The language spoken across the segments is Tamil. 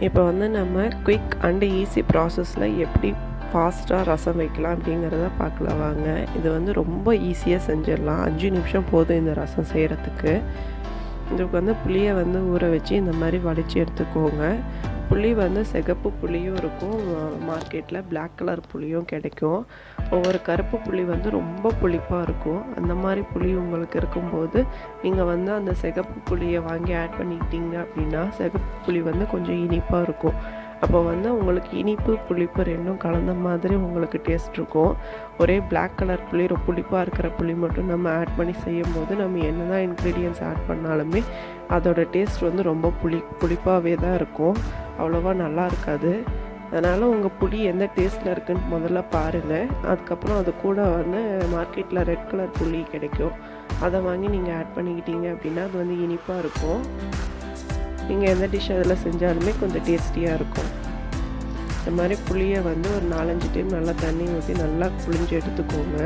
இப்போ வந்து நம்ம குயிக் அண்ட் ஈஸி ப்ராசஸில் எப்படி ஃபாஸ்ட்டாக ரசம் வைக்கலாம் அப்படிங்கிறத பார்க்கலாம் வாங்க. இது வந்து ரொம்ப ஈஸியாக செஞ்சிடலாம். 5 நிமிஷம் போதும் இந்த ரசம் செய்கிறதுக்கு. இதுக்கு வந்து புளியை வந்து ஊற வச்சு இந்த மாதிரி வடித்து எடுத்துக்கோங்க. புளி வந்து சிகப்பு புளியும் இருக்கும், மார்க்கெட்டில் பிளாக் கலர் புளியும் கிடைக்கும். ஒவ்வொரு கருப்பு புளி வந்து ரொம்ப புளிப்பாக இருக்கும். அந்த மாதிரி புளி உங்களுக்கு இருக்கும்போது நீங்கள் வந்து அந்த சிகப்பு புளியை வாங்கி ஆட் பண்ணிக்கிட்டீங்க அப்படின்னா சிகப்பு புளி வந்து கொஞ்சம் இனிப்பாக இருக்கும். அப்போ வந்து உங்களுக்கு இனிப்பு புளிப்பு ரெண்டும் கலந்த மாதிரி உங்களுக்கு டேஸ்ட் இருக்கும். ஒரே பிளாக் கலர் புளி புளிப்பாக இருக்கிற புளி மட்டும் நம்ம ஆட் பண்ணி செய்யும்போது நம்ம என்ன தான் இன்க்ரீடியன்ட்ஸ் ஆட் பண்ணாலுமே அதோட டேஸ்ட் வந்து ரொம்ப புளிப்பாகவே தான் இருக்கும். அவ்வளோவா நல்லா இருக்காது. அதனால் உங்கள் புளி எந்த டேஸ்ட்டில் இருக்குதுன்னு முதல்ல பாருங்கள். அதுக்கப்புறம் அது கூட வந்து மார்க்கெட்டில் ரெட் கலர் புளி கிடைக்கும், அதை வாங்கி நீங்கள் ஆட் பண்ணிக்கிட்டீங்க அப்படின்னா அது வந்து இனிப்பாக இருக்கும். நீங்கள் எந்த டிஷ் அதில் செஞ்சாலுமே கொஞ்சம் டேஸ்டியாக இருக்கும். இந்த மாதிரி புளியை வந்து ஒரு 4-5 டைம் நல்லா தண்ணி ஊற்றி நல்லா புளிஞ்சு எடுத்துக்கோங்க.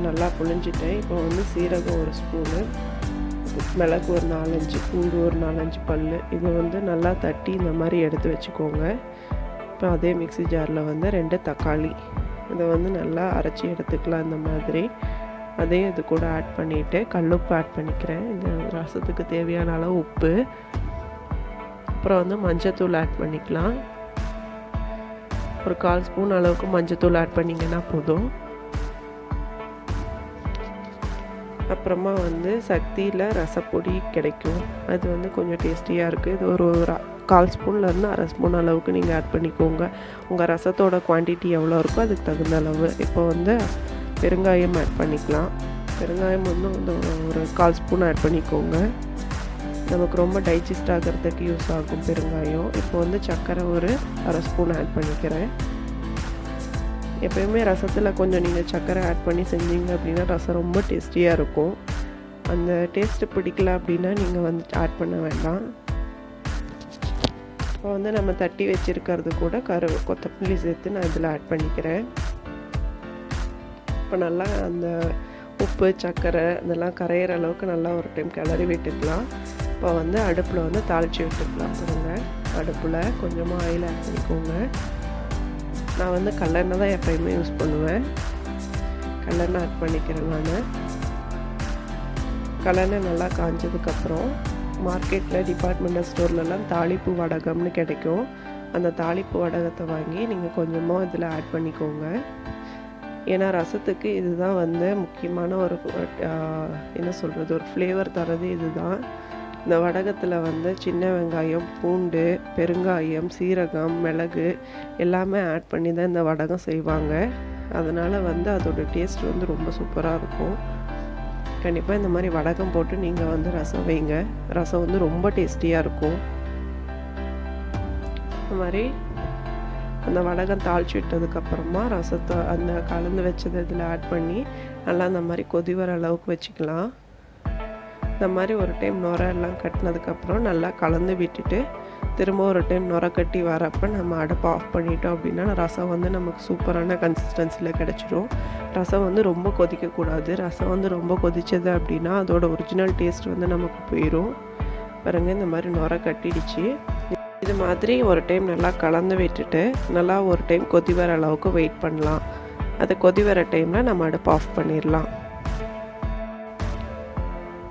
நல்லா புளிஞ்சிட்டேன். இப்போ வந்து சீரகம் 1 ஸ்பூனு, மிளகு ஒரு 4-5, பூண்டு ஒரு 4-5 பல், இது வந்து நல்லா தட்டி இந்த மாதிரி எடுத்து வச்சுக்கோங்க. இப்போ அதே மிக்ஸி ஜாரில் வந்து 2 தக்காளி, இதை வந்து நல்லா அரைச்சி எடுத்துக்கலாம். இந்த மாதிரி அதையும் இது கூட ஆட் பண்ணிவிட்டு கல்லுப்பு ஆட் பண்ணிக்கிறேன். இந்த ரசத்துக்கு தேவையான அளவு உப்பு, அப்புறம் வந்து மஞ்சத்தூள் ஆட் பண்ணிக்கலாம். ஒரு 1/4 ஸ்பூன் அளவுக்கு மஞ்சத்தூள் ஆட் பண்ணிங்கன்னா போதும். அப்புறமா வந்து சக்தியில் ரசப்பொடி கிடைக்கும், அது வந்து கொஞ்சம் டேஸ்டியாக இருக்குது. இது ஒரு 1/4 ஸ்பூன்லேருந்து 1/2 ஸ்பூன் அளவுக்கு நீங்கள் ஆட் பண்ணிக்கோங்க. உங்கள் ரசத்தோட குவான்டிட்டி எவ்வளோ இருக்கோ அதுக்கு தகுந்த அளவு. இப்போ வந்து பெருங்காயம் ஆட் பண்ணிக்கலாம். பெருங்காயம் வந்து ஒரு 1/4 ஸ்பூன் ஆட் பண்ணிக்கோங்க. நமக்கு ரொம்ப டைஜஸ்ட் ஆகிறதுக்கு யூஸ் ஆகும் பெருங்காயம். இப்போ வந்து சர்க்கரை ஒரு 1/2 ஸ்பூன் ஆட் பண்ணிக்கிறேன். எப்போயுமே ரசத்தில் கொஞ்சம் நீங்கள் சர்க்கரை ஆட் பண்ணி செஞ்சீங்க அப்படின்னா ரசம் ரொம்ப டேஸ்டியாக இருக்கும். அந்த டேஸ்ட்டு பிடிக்கல அப்படின்னா நீங்கள் வந்து ஆட் பண்ண வேண்டாம். இப்போ வந்து நம்ம தட்டி வச்சுருக்கிறது கூட கொத்தமல்லி சேர்த்து நான் இதில் ஆட் பண்ணிக்கிறேன். இப்போ நல்லா அந்த உப்பு சர்க்கரை இதெல்லாம் கரையிற அளவுக்கு நல்லா ஒரு டைம் கிளறி விட்டுக்கலாம். இப்போ வந்து அடுப்பில் வந்து தாளித்து விட்டுக்கலாம். பாருங்கள், அடுப்பில் கொஞ்சமாக ஆயில் ஆட் பண்ணிக்கோங்க. நான் வந்து கல்லெண்ணெய் தான் எப்போயுமே யூஸ் பண்ணுவேன். கல்லெண்ணெய் ஆட் பண்ணிக்கிறேன். நான் கல்லெண்ணெய் நல்லா காஞ்சதுக்கப்புறம் மார்க்கெட்டில் டிபார்ட்மெண்டல் ஸ்டோர்லலாம் தாளிப்பு வடகம்னு கிடைக்கும். அந்த தாளிப்பு வடகத்தை வாங்கி நீங்கள் கொஞ்சமாக இதில் ஆட் பண்ணிக்கோங்க. ஏன்னா ரசத்துக்கு இதுதான் வந்து முக்கியமான ஒரு என்ன சொல்கிறது, ஒரு ஃப்ளேவர் தரது இதுதான். இந்த வடகத்தில் வந்து சின்ன வெங்காயம், பூண்டு, பெருங்காயம், சீரகம், மிளகு எல்லாமே ஆட் பண்ணி தான் இந்த வடகம் செய்வாங்க. அதனால் வந்து அதோடய டேஸ்ட் வந்து ரொம்ப சூப்பராக இருக்கும். கண்டிப்பாக இந்த மாதிரி வடகம் போட்டு நீங்கள் வந்து ரசம் வைங்க. ரசம் வந்து ரொம்ப டேஸ்டியாக இருக்கும். இந்த மாதிரி அந்த வடகம் தாளிச்சு விட்டதுக்கப்புறமா ரசத்தை அந்த கலந்து வச்சதை இதில் ஆட் பண்ணி நல்லா இந்த மாதிரி கொதி வர அளவுக்கு வச்சுக்கலாம். இந்த மாதிரி ஒரு டைம் நுரை எல்லாம் கட்டினதுக்கப்புறம் நல்லா கலந்து விட்டுட்டு திரும்ப ஒரு டைம் நுரை கட்டி வரப்போ நம்ம அடுப்பை ஆஃப் பண்ணிட்டோம் அப்படின்னா ரசம் வந்து நமக்கு சூப்பரான கன்சிஸ்டன்சியில் கிடச்சிடும். ரசம் வந்து ரொம்ப கொதிக்கக்கூடாது. ரசம் வந்து ரொம்ப கொதிச்சது அப்படின்னா அதோட ஒரிஜினல் டேஸ்ட் வந்து நமக்கு போயிடும். பாருங்கள், இந்த மாதிரி நுரை கட்டிடுச்சு. இது மாதிரி ஒரு டைம் நல்லா கலந்து விட்டுட்டு நல்லா ஒரு டைம் கொதி வர அளவுக்கு வெயிட் பண்ணலாம். அது கொதி வர டைமில் நம்ம அடுப்பு ஆஃப் பண்ணிடலாம்.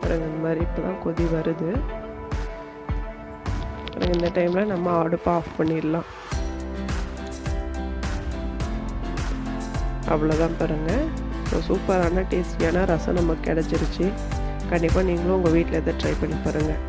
பாருங்கள், இந்த மாதிரி இப்போ தான் கொதி வருது. பாருங்கள், இந்த டைமில் நம்ம அடுப்பை ஆஃப் பண்ணிடலாம். அவ்வளோதான். பாருங்கள், ஸோ சூப்பரான டேஸ்டியான ரசம் நமக்கு கிடச்சிருச்சு. கண்டிப்பாக நீங்களும் உங்கள் வீட்டில் இதை ட்ரை பண்ணி பாருங்கள்.